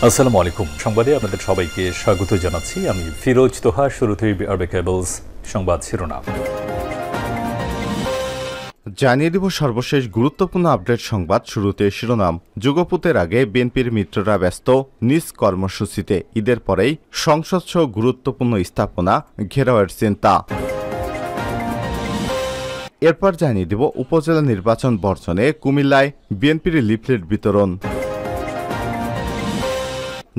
আসসালামু আলাইকুম। সংবাদে আপনাদের সবাইকে স্বাগত জানাচ্ছি। আমি ফিরোজ তোহা। শুরুতেই আরবে কেবলস সংবাদ শিরোনাম জানিয়ে দিব সর্বশেষ গুরুত্বপূর্ণ আপডেট সংবাদ। শুরুতে শিরোনাম। যুগপুতের আগে বিএনপির মিত্ররা ব্যস্ত নিজ কর্মসূচিতে। ঈদের পরেই সংসদসহ গুরুত্বপূর্ণ স্থাপনা ঘেরাওয়ের চিন্তা। এরপর জানিয়ে দিব উপজেলা নির্বাচন বর্জনে কুমিল্লায় বিএনপির লিফলেট বিতরণ।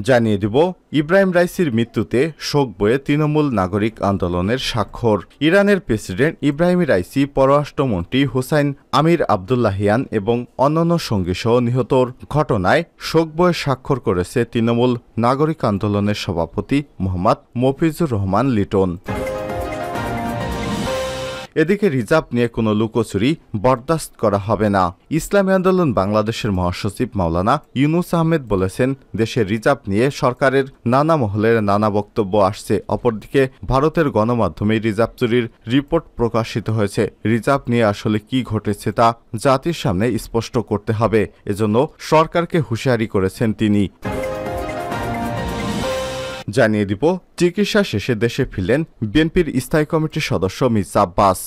জানিয়ে দিব ইব্রাহিম রাইসির মৃত্যুতে শোক বয়ে তৃণমূল নাগরিক আন্দোলনের স্বাক্ষর। ইরানের প্রেসিডেন্ট ইব্রাহিম রাইসি, পররাষ্ট্রমন্ত্রী হুসাইন আমির আবদুল্লাহিয়ান এবং অন্যান্য সঙ্গীসহ নিহতর ঘটনায় শোক বয়ে স্বাক্ষর করেছে তৃণমূল নাগরিক আন্দোলনের সভাপতি মোহাম্মদ মফিজুর রহমান লিটন। এদিকে রিজার্ভ নিয়ে কোনো লুকোচুরি বরদাস্ত করা হবে না। ইসলামী আন্দোলন বাংলাদেশের মহাসচিব মাওলানা ইউনুস আহমেদ বলেছেন, দেশের রিজার্ভ নিয়ে সরকারের নানা মহলের নানা বক্তব্য আসছে। অপরদিকে ভারতের গণমাধ্যমে রিজার্ভ চুরির রিপোর্ট প্রকাশিত হয়েছে। রিজার্ভ নিয়ে আসলে কি ঘটেছে তা জাতির সামনে স্পষ্ট করতে হবে, এজন্য সরকারকে হুঁশিয়ারি করেছেন তিনি। জানিয়ে দিব চিকিৎসা শেষে দেশে ফিরলেন বিএনপির স্থায়ী কমিটির সদস্য মির্জা আব্বাস।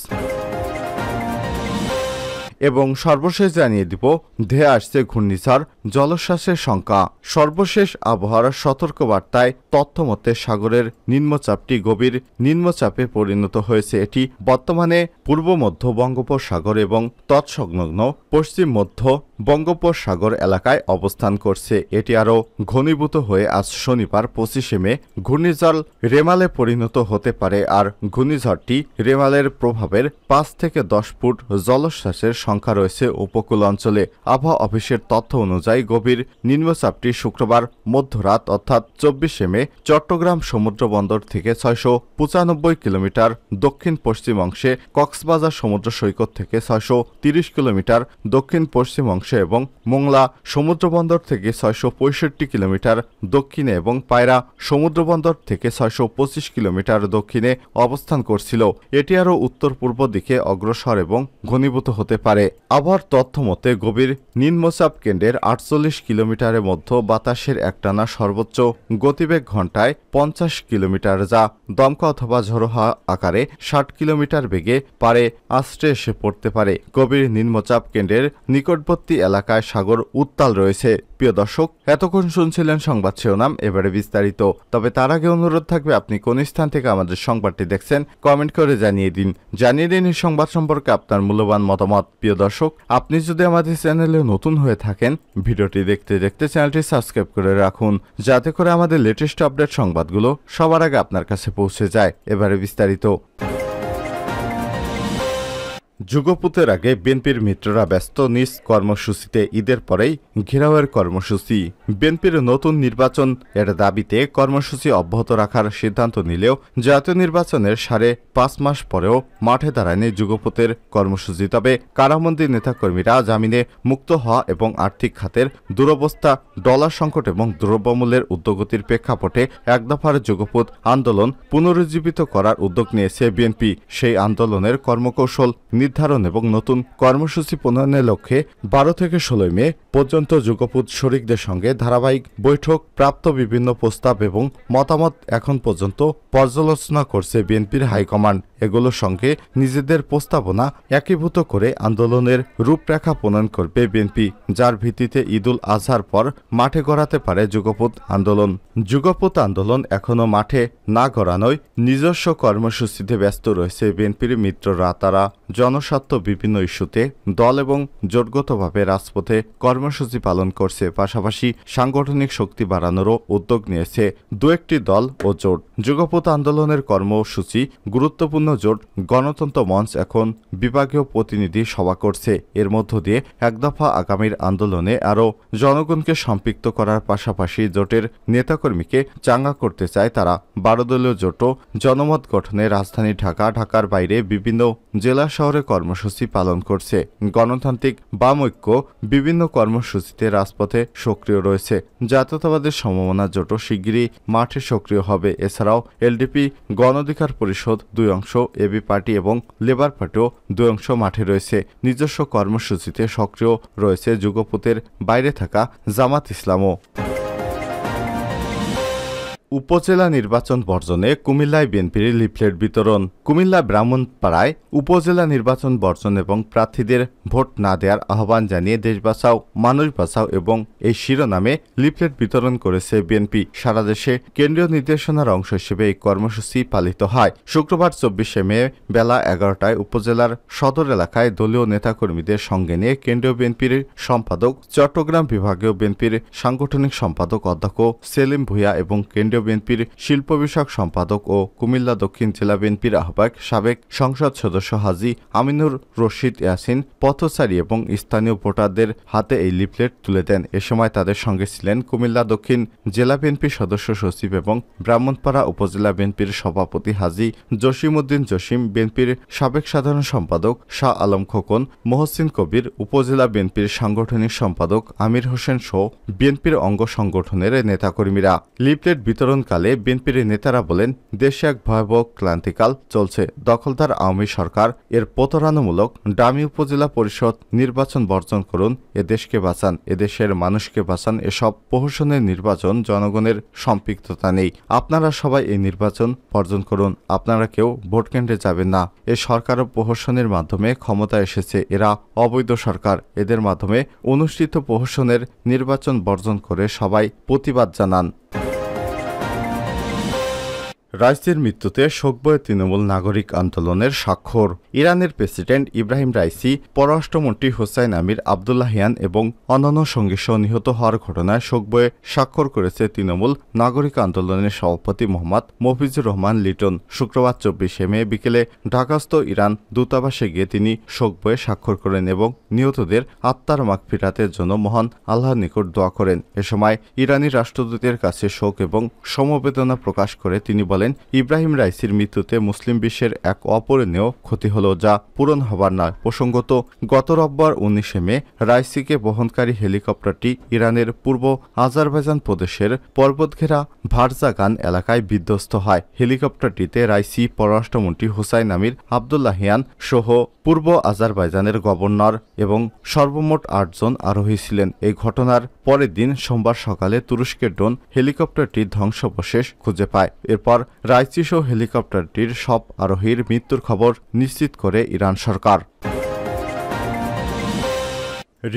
এবং সর্বশেষ জানিয়ে দিব ধেয়ে আসছে ঘূর্ণিঝড় জলোচ্ছ্বাসের শঙ্কা। সর্বশেষ আবহাওয়ার সতর্কবার্তায় তথ্যমতে সাগরের নিম্নচাপটি গভীর নিম্নচাপে পরিণত হয়েছে। এটি বর্তমানে পূর্ব মধ্য বঙ্গোপসাগর এবং তৎসংলগ্ন পশ্চিম মধ্য বঙ্গোপসাগর এলাকায় অবস্থান করছে। এটি আরও ঘনীভূত হয়ে আজ শনিবার 25শে মে ঘূর্ণিঝড় রেমালে পরিণত হতে পারে। আর ঘূর্ণিঝড়টি রেমালের প্রভাবের 5 থেকে 10 ফুট জলোচ্ছ্বাসের সংখ্যা রয়েছে উপকূল অঞ্চলে। আবহাওয়া অফিসের তথ্য অনুযায়ী গভীর নিম্নচাপটি শুক্রবার মধ্যরাত অর্থাৎ 24শে মে চট্টগ্রাম সমুদ্র বন্দর থেকে 695 কিলোমিটার দক্ষিণ পশ্চিম অংশে, কক্সবাজার সমুদ্র সৈকত থেকে 630 কিলোমিটার দক্ষিণ পশ্চিম অংশে এবং মোংলা সমুদ্র বন্দর থেকে 665 কিলোমিটার দক্ষিণে এবং পায়রা সমুদ্র বন্দর থেকে 625 কিলোমিটার দক্ষিণে অবস্থান করছিল। এটি আরও উত্তর পূর্ব দিকে অগ্রসর এবং ঘনীভূত হতে পারে। আবহাওয়ার তথ্য মতে গভীর নিম্নচাপ কেন্দ্রের 48 কিলোমিটারের মধ্যে বাতাসের একটানা সর্বোচ্চ গতিবেগ ঘন্টায় 50 কিলোমিটার, যা দমকা অথবা ঝোড়ো হাওয়া আকারে 60 কিলোমিটার বেগে পারে আছড়ে এসে পড়তে পারে। গভীর নিম্নচাপ কেন্দ্রের নিকটবর্তী এলাকায় সাগর উত্তাল রয়েছে। প্রিয় দর্শক, এতক্ষণ শুনছিলেন সংবাদ শিরোনাম, এবারে বিস্তারিত। তবে তার আগে অনুরোধ থাকবে, আপনি কোন স্থান থেকে আমাদের সংবাদটি দেখছেন কমেন্ট করে জানিয়ে দিন এই সংবাদ সম্পর্কে আপনার মূল্যবান মতামত। প্রিয় দর্শক, আপনি যদি আমাদের চ্যানেলে নতুন হয়ে থাকেন, ভিডিওটি দেখতে দেখতে চ্যানেলটি সাবস্ক্রাইব করে রাখুন, যাতে করে আমাদের লেটেস্ট আপডেট সংবাদগুলো সবার আগে আপনার কাছে পৌঁছে যায়। এবারে বিস্তারিত। যুগপুতের আগে বিএনপির মিত্ররা ব্যস্ত নিজ কর্মসূচিতে। ঈদের পরেই ঘেরাওয়ের কর্মসূচি। বিএনপির নতুন নির্বাচন এর দাবিতে কর্মসূচি অব্যাহত রাখার সিদ্ধান্ত নিলেও জাতীয় নির্বাচনের 5.5 মাস পরেও মাঠে দাঁড়ায়নি যুগপুতের কর্মসূচি। তবে কারাবন্দী নেতাকর্মীরা জামিনে মুক্ত হওয়া এবং আর্থিক খাতের দুরবস্থা, ডলার সংকট এবং দ্রব্যমূল্যের ঊর্ধ্বগতির প্রেক্ষাপটে এক দফার যুগপুত আন্দোলন পুনরুজ্জীবিত করার উদ্যোগ নিয়েছে বিএনপি। সেই আন্দোলনের কর্মকৌশল নির্ধারণ এবং নতুন কর্মসূচি প্রণয়নের লক্ষ্যে 12 থেকে 16 মে পর্যন্ত যুগপুত শরিকদের সঙ্গে ধারাবাহিক বৈঠক, প্রাপ্ত বিভিন্ন প্রস্তাব এবং মতামত এখন পর্যন্ত পর্যালোচনা করছে বিএনপির হাইকমান্ড। এগুলোর সঙ্গে নিজেদের প্রস্তাবনা একীভূত করে আন্দোলনের রূপরেখা প্রণয়ন করবে বিএনপি, যার ভিত্তিতে ঈদুল আজহার পর মাঠে গড়াতে পারে যুগপুত আন্দোলন। যুগপুত আন্দোলন এখনও মাঠে না গড়ানোয় নিজস্ব কর্মসূচিতে ব্যস্ত রয়েছে বিএনপির মিত্ররা। তারা জনস্বার্থ বিভিন্ন ইস্যুতে দল এবং জোটগতভাবে রাজপথে কর্মসূচি পালন করছে। পাশাপাশি সাংগঠনিক শক্তি বাড়ানোরও উদ্যোগ নিয়েছে দু একটি দল ও জোট। যুগপুত আন্দোলনের কর্মসূচি গুরুত্বপূর্ণ জোট গণতন্ত্র মঞ্চ এখন বিভাগীয় প্রতিনিধি সভা করছে। এর মধ্য দিয়ে এক দফা আগামীর আন্দোলনে আরও জনগণকে সম্পৃক্ত করার পাশাপাশি জোটের নেতাকর্মীকে চাঙ্গা করতে চায় তারা। 12 দলীয় জোটও জনমত গঠনে রাজধানী ঢাকা, ঢাকার বাইরে বিভিন্ন জেলা শহরে কর্মসূচি পালন করছে। গণতান্ত্রিক বাম ঐক্য বিভিন্ন কর্মসূচিতে রাজপথে সক্রিয় রয়েছে। জাতীয়তাবাদের সমমনা জোটও শিগগিরই মাঠে সক্রিয় হবে। এছাড়াও এলডিপি, গণ অধিকার পরিষদ 2 অংশ, এবি পার্টি এবং লেবার পার্টিও 2 অংশ মাঠে রয়েছে। নিজস্ব কর্মসূচিতে সক্রিয় রয়েছে যুগপুতের বাইরে থাকা জামাত ইসলামও। উপজেলা নির্বাচন বর্জনে কুমিল্লায় বিএনপির লিফলেট বিতরণ। কুমিল্লা ব্রাহ্মণপাড়ায় উপজেলা নির্বাচন বর্জন এবং প্রার্থীদের ভোট না দেওয়ার আহ্বান জানিয়ে দেশ বাঁচাও মানুষ বাঁচাও এবং এই শিরোনামে লিফলেট বিতরণ করেছে বিএনপি। সারা দেশে কেন্দ্রীয় নির্দেশনার অংশ হিসেবে এই কর্মসূচি পালিত হয়। শুক্রবার 24শে মে বেলা 11টায় উপজেলার সদর এলাকায় দলীয় নেতাকর্মীদের সঙ্গে নিয়ে কেন্দ্রীয় বিএনপির সম্পাদক, চট্টগ্রাম বিভাগীয় বিএনপির সাংগঠনিক সম্পাদক অধ্যক্ষ সেলিম ভূঁইয়া এবং কেন্দ্রীয় বিএনপির শিল্প বিষয়ক সম্পাদক ও কুমিল্লা দক্ষিণ জেলা বিএনপির আহ্বায়ক সাবেক সংসদ সদস্য হাজী আমিনুর রশিদ ইয়াসিন পথচারী এবং স্থানীয় ভোটারদের হাতে এই লিফলেট তুলে দেন। এ সময় তাদের সঙ্গে ছিলেন কুমিল্লা দক্ষিণ জেলা বিএনপির সদস্য সচিব এবং ব্রাহ্মণপাড়া উপজেলা বিএনপির সভাপতি হাজী জসিমউদ্দিন জসিম, বিএনপির সাবেক সাধারণ সম্পাদক শাহ আলম খোকন, মহসিন কবির, উপজেলা বিএনপির সাংগঠনিক সম্পাদক আমির হোসেন সহ বিএনপির অঙ্গ সংগঠনের নেতাকর্মীরা। লিফলেট বিতরণকালে বিএনপির নেতারা বলেন, দেশে এক ভয়াবহ ক্লান্তিকাল চলছে। দখলদার আওয়ামী সরকার এর প্রতারণামূলক ডামি উপজেলা পরিষদ নির্বাচন বর্জন করুন, এ দেশকে বাঁচান, এদেশের মানুষকে বাঁচান। এসব প্রহসনের নির্বাচন জনগণের সম্পৃক্ততা নেই। আপনারা সবাই এই নির্বাচন বর্জন করুন। আপনারা কেউ ভোট কেন্দ্রে যাবেন না। এ সরকার প্রহসনের মাধ্যমে ক্ষমতা এসেছে। এরা অবৈধ সরকার। এদের মাধ্যমে অনুষ্ঠিত প্রহসনের নির্বাচন বর্জন করে সবাই প্রতিবাদ জানান। রাইসির মৃত্যুতে শোক বয়ে তৃণমূল নাগরিক আন্দোলনের স্বাক্ষর। ইরানের প্রেসিডেন্ট ইব্রাহিম রাইসি, পররাষ্ট্রমন্ত্রী হোসাইন আমির আবদুল্লাহিয়ান এবং অন্যান্য সঙ্গী সহ নিহত হওয়ার ঘটনায় শোক বয়ে স্বাক্ষর করেছে তৃণমূল নাগরিক আন্দোলনের সভাপতি মোহাম্মদ মফিজুর রহমান লিটন। শুক্রবার 24শে মে বিকেলে ঢাকাস্থ ইরান দূতাবাসে গিয়ে তিনি শোক বয়ে স্বাক্ষর করেন এবং নিহতদের আত্মার মাগফিরাতের জন্য মহান আল্লাহর নিকট দোয়া করেন। এ সময় ইরানি রাষ্ট্রদূতের কাছে শোক এবং সমবেদনা প্রকাশ করে তিনি বলেন, ইব্রাহিম রাইসির মৃত্যুতে মুসলিম বিশ্বের এক অপূরণীয় ক্ষতি হল, যা পূরণ হবার নয়। প্রসঙ্গত, গত রোববার 19শে মে রাইসিকে বহনকারী হেলিকপ্টারটি ইরানের পূর্ব আজারবাইজান প্রদেশের পর্বতঘেরা ভারজাগান এলাকায় বিধ্বস্ত হয়। হেলিকপ্টারটিতে রাইসি, পররাষ্ট্রমন্ত্রী হোসাইন আমির আবদুল্লাহিয়ান সহ পূর্ব আজারবাইজানের গভর্নর এবং সর্বমোট 8 জন আরোহী ছিলেন। এই ঘটনার পরের দিন সোমবার সকালে তুরস্কের ড্রোন হেলিকপ্টারটির ধ্বংসাবশেষ খুঁজে পায়। এরপর রাইসি সহ হেলিকপ্টারটির সব আরোহীর মৃত্যুর খবর নিশ্চিত করে ইরান সরকার।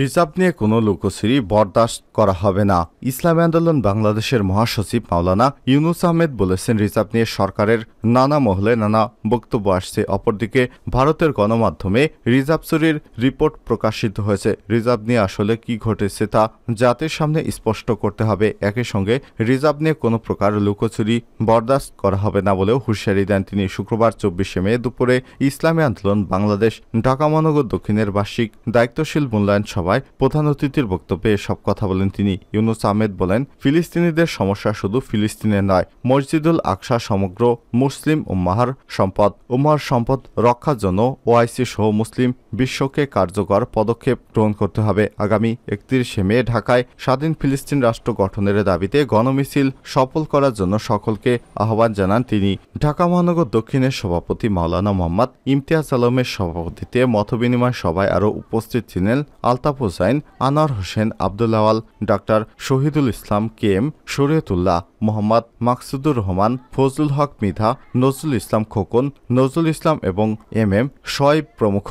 রিজার্ভ নিয়ে কোনো লুকোচুরি বরদাস্ত করা হবে না। ইসলামী আন্দোলন বাংলাদেশের মহাসচিব মাওলানা ইউনুস আহমেদ বলেছেন, রিজার্ভ নিয়ে সরকারের নানা মহলে নানা বক্তব্য আসছে। অপরদিকে ভারতের গণমাধ্যমে রিজার্ভ চুরির রিপোর্ট প্রকাশিত হয়েছে। রিজার্ভ নিয়ে আসলে কি ঘটেছে তা জাতির সামনে স্পষ্ট করতে হবে। একই সঙ্গে রিজার্ভ নিয়ে কোনো প্রকার লুকোচুরি বরদাস্ত করা হবে না বলেও হুঁশিয়ারি দেন তিনি। শুক্রবার 24শে মে দুপুরে ইসলামী আন্দোলন বাংলাদেশ ঢাকা মহানগর দক্ষিণের বার্ষিক দায়িত্বশীল মূল্যায়ন সভায় প্রধান অতিথির বক্তব্যে এসব কথা বলেন তিনি। ইউনুস আহমেদ বলেন, ফিলিস্তিনিদের সমস্যা শুধু ফিলিস্তিনের নয়, মসজিদুল আকসা সমগ্র মুসলিম উম্মাহর সম্পদ। উম্মাহর সম্পদ রক্ষার জন্য ওআইসি সহ মুসলিম বিশ্বকে কার্যকর পদক্ষেপ গ্রহণ করতে হবে। আগামী 31শে মে ঢাকায় স্বাধীন ফিলিস্তিন রাষ্ট্র গঠনের দাবিতে গণমিছিল সফল করার জন্য সকলকে আহ্বান জানান তিনি। ঢাকা মহানগর দক্ষিণের সভাপতি মাওলানা মোহাম্মদ ইমতিয়াজ আলমের সভাপতিত্বে মতবিনিময় সভায় আরও উপস্থিত ছিলেন আলতাফ হোসাইন, আনোয়ার হোসেন, আব্দুল্লাওয়াল, ডাক্তার শহীদুল ইসলাম, কেএম শরীয়তুল্লাহ, মোহাম্মদ মাকসুদুর রহমান, ফজলুল হক মৃধা, নজরুল ইসলাম খোকন, নজরুল ইসলাম এবং এম শোয়েব প্রমুখ।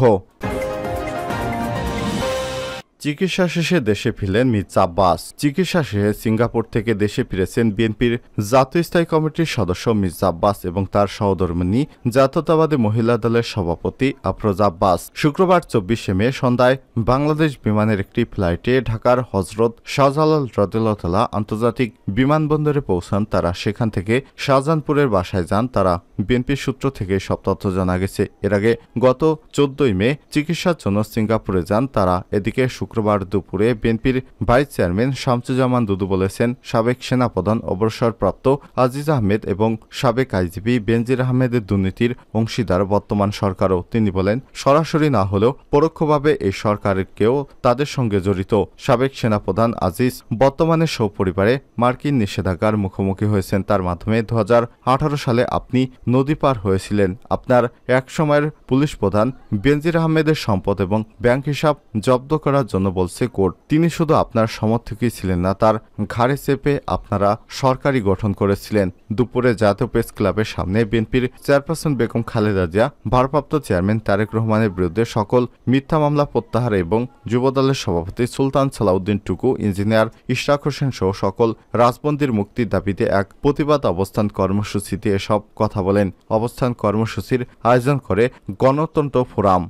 চিকিৎসা শেষে দেশে ফিরলেন মির্জা আব্বাস। চিকিৎসা শেষে সিঙ্গাপুর থেকে দেশে ফিরেছেন বিএনপির জাতীয় স্থায়ী কমিটির সদস্য মির্জা আব্বাস এবং তার সহধর্মিণী জাতীয়তাবাদী মহিলা দলের সভাপতি আফরোজা আব্বাস। শুক্রবার 24শে মে সন্ধ্যায় বাংলাদেশ বিমানের একটি ফ্লাইটে ঢাকার হজরত শাহজালাল রাদিয়াল্লাহু আন্তর্জাতিক বিমানবন্দরে পৌঁছান তারা। সেখান থেকে শাহজাহানপুরের বাসায় যান তারা। বিএনপির সূত্র থেকে সব তথ্য জানা গেছে। এর আগে গত 14ই মে চিকিৎসার জন্য সিঙ্গাপুরে যান তারা। এদিকে শুক্রবার দুপুরে বিএনপির ভাইস চেয়ারম্যান শামসুজ্জামান দুদু বলেছেন, সাবেক সেনাপ্রধান অবসরপ্রাপ্ত আজিজ আহমেদ এবং সাবেক আইজিপি বেনজির আহমেদের দুর্নীতির অংশীদার বর্তমান সরকারও। তিনি বলেন, সরাসরি না হলেও পরোক্ষভাবে এই সরকারকেও তাদের সঙ্গে জড়িত। সাবেক সেনাপ্রধান আজিজ বর্তমানে সপরিবারে মার্কিন নিষেধাজ্ঞার মুখোমুখি হয়েছেন। তার মাধ্যমে 2018 সালে আপনি নদী পার হয়েছিলেন। আপনার এক সময়ের পুলিশ প্রধান বেনজির আহমেদের সম্পদ এবং ব্যাংক হিসাব জব্দ করার জন্য বলছে কোর্ট। তিনি শুধু আপনার সমর্থকই ছিলেন না, তার ঘাড়ে চেপে আপনারা সরকারি গঠন করেছিলেন। দুপুরে জাতীয় প্রেস ক্লাবের সামনে বিএনপির চেয়ারপারসন বেগম খালেদা জিয়া, ভারপ্রাপ্ত চেয়ারম্যান তারেক রহমানের বিরুদ্ধে সকল মিথ্যা মামলা প্রত্যাহার এবং যুবদলের সভাপতি সুলতান সালাউদ্দিন টুকু, ইঞ্জিনিয়ার ইশরাক হোসেন সহ সকল রাজবন্দীর মুক্তির দাবিতে এক প্রতিবাদ অবস্থান কর্মসূচিতে এসব কথা বলেন। অবস্থান কর্মসূচির আয়োজন করে গণতন্ত্র ফোরাম।